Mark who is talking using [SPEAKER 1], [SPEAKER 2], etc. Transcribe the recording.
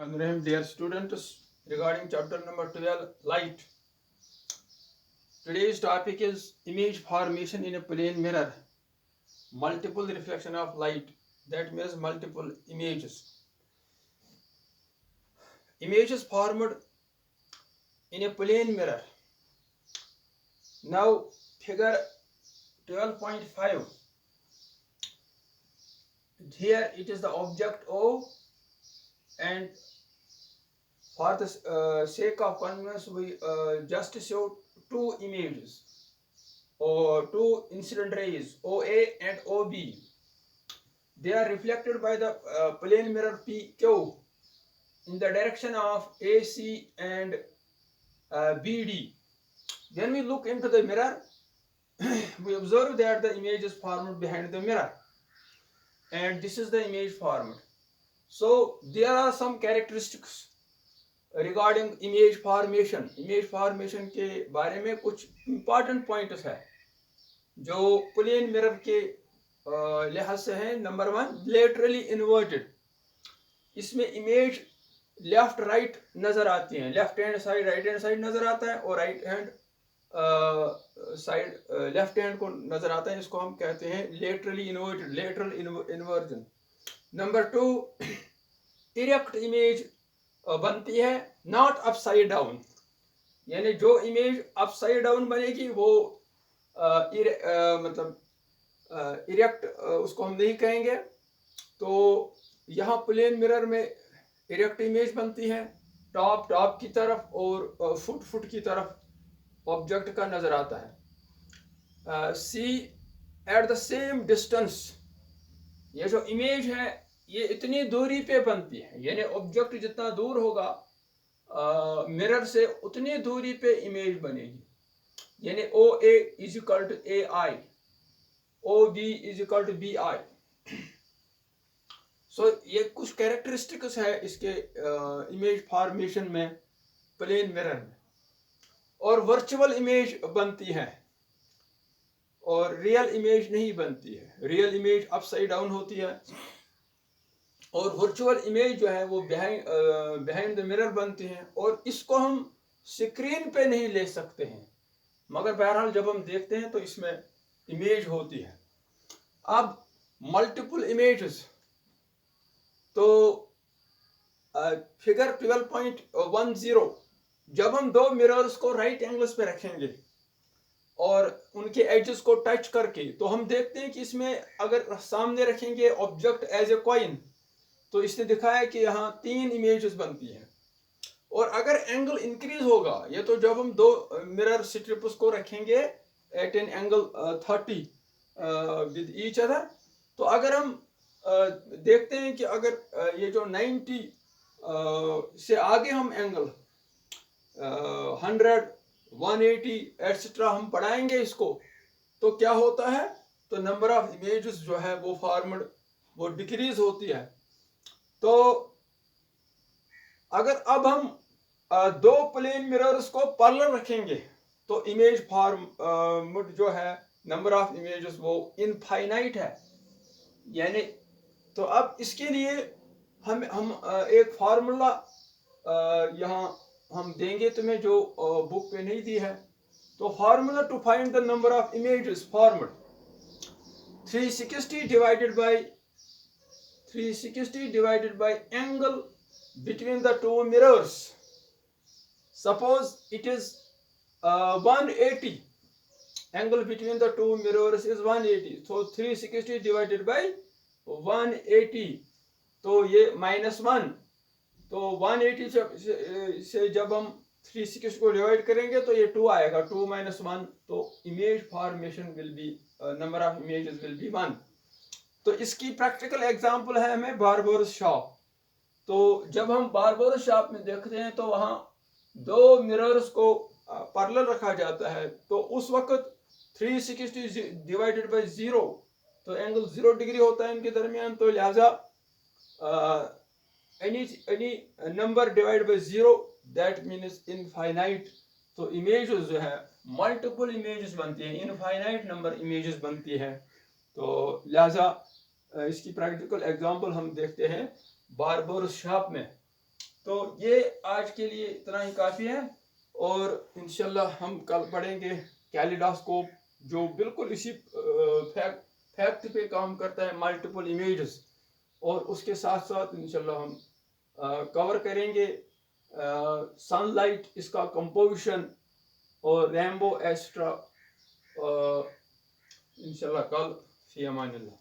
[SPEAKER 1] Dear students, regarding chapter number 12, light. Today's topic is image formation in a plane mirror. Multiple reflection of light. That means multiple images. Images formed in a plane mirror. Now, figure 12.5. Here it is the object O, and for the sake of convenience, we just show two images or two incident rays OA and OB. They are reflected by the plane mirror PQ in the direction of AC and BD. When we look into the mirror, we observe that the image is formed behind the mirror, and this is the image formed. So there are some characteristics regarding image formation. Image formation के बारे में कुछ important points है जो plane mirror के लिहाज से है. Number 1, laterally inverted. इसमें इमेज लेफ्ट राइट नजर आती हैं. Left hand side right hand side नजर आता है, और right hand side left hand को नजर आता है. इसको हम कहते हैं laterally inverted, lateral inversion. Number 2, erect image बनती है, नॉट अपसाइड डाउन. यानी जो इमेज अपसाइड डाउन बनेगी वो मतलब इरेक्ट उसको हम नहीं कहेंगे. तो यहाँ प्लेन मिरर में इरेक्ट इमेज बनती है, टॉप की तरफ और फुट की तरफ ऑब्जेक्ट का नजर आता है. सी एट द सेम डिस्टेंस. ये जो इमेज है ये इतनी दूरी पे बनती है, यानी ऑब्जेक्ट जितना दूर होगा मिरर से उतनी दूरी पे इमेज बनेगी. यानी O A is equal to A I, O B is equal to B I. So ये कुछ कैरेक्टरिस्टिक्स है इसके इमेज फॉर्मेशन में प्लेन मिरर में. और वर्चुअल इमेज बनती है और रियल इमेज नहीं बनती है. रियल इमेज अपसाइड डाउन होती है, और वर्चुअल इमेज जो है वो बिहाइंड द मिरर बनती हैं. और इसको हम स्क्रीन पे नहीं ले सकते हैं, मगर बहरहाल जब हम देखते हैं तो इसमें इमेज होती है. अब मल्टीपल इमेजेस. तो फिगर 12.10, जब हम दो मिरर्स को राइट एंगल्स पे रखेंगे और उनके एजेस को टच करके, तो हम देखते हैं कि इसमें अगर सामने रखेंगे ऑब्जेक्ट एज ए कॉइन, तो इसने दिखाया कि यहाँ 3 इमेजेस बनती हैं. और अगर एंगल इंक्रीज होगा, ये तो जब हम दो मिरर स्ट्रिप्स को रखेंगे at an angle 30 with each other, तो अगर हम देखते हैं कि अगर ये जो 90 से आगे हम एंगल 100 180 एटसेट्रा हम बढ़ाएंगे इसको, तो क्या होता है, तो नंबर ऑफ इमेजेस जो है वो फॉर्मड वो डिक्रीज होती है. तो अगर अब हम दो प्लेन मिरर्स को पैरेलल रखेंगे तो इमेज फॉर्म जो है नंबर ऑफ इमेजेस वो इनफाइनाइट है. यानी तो अब इसके लिए हम एक फार्मूला यहाँ हम देंगे तुम्हें जो बुक पे नहीं दी है. तो formula to find the number of images formed 360 divided by angle between the two mirrors. Suppose it is 180. Angle between the two mirrors is 180. So 360 divided by 180, तो ये -1. तो 180 से जब हम 360 को डिवाइड करेंगे तो ये 2 आएगा. 2 - 1, तो image formation will be number of images will be 1. तो इसकी प्रैक्टिकल एग्जांपल है हमें बार्बर शॉप. तो जब हम बार्बर शॉप में देखते हैं तो वहाँ दो मिरर्स को पैरेलल रखा जाता है, तो उस वक्त 360 डिवाइडेड बाय 0, तो एंगल 0 डिग्री होता है इनके दरमियान. तो लिहाजा any number divide by 0 that means infinite. तो इमेजेस जो है मल्टीपल इमेजेस बनती है, इनफाइनाइट नंबर इमेजेस बनती है. तो लिहाजा इसकी प्रैक्टिकल एग्जांपल हम देखते हैं बार्बर शॉप में. तो ये आज के लिए इतना ही काफ़ी है, और इंशाल्लाह हम कल पढ़ेंगे कैलिडास्कोप, जो बिल्कुल इसी फैक्ट पे काम करता है, मल्टीपल इमेजेस। और उसके साथ साथ इंशाल्लाह हम कवर करेंगे सनलाइट, इसका कंपोजिशन, और रैम्बो एस्ट्रा, इंशाल्लाह कल। फी अमानिल्लाह।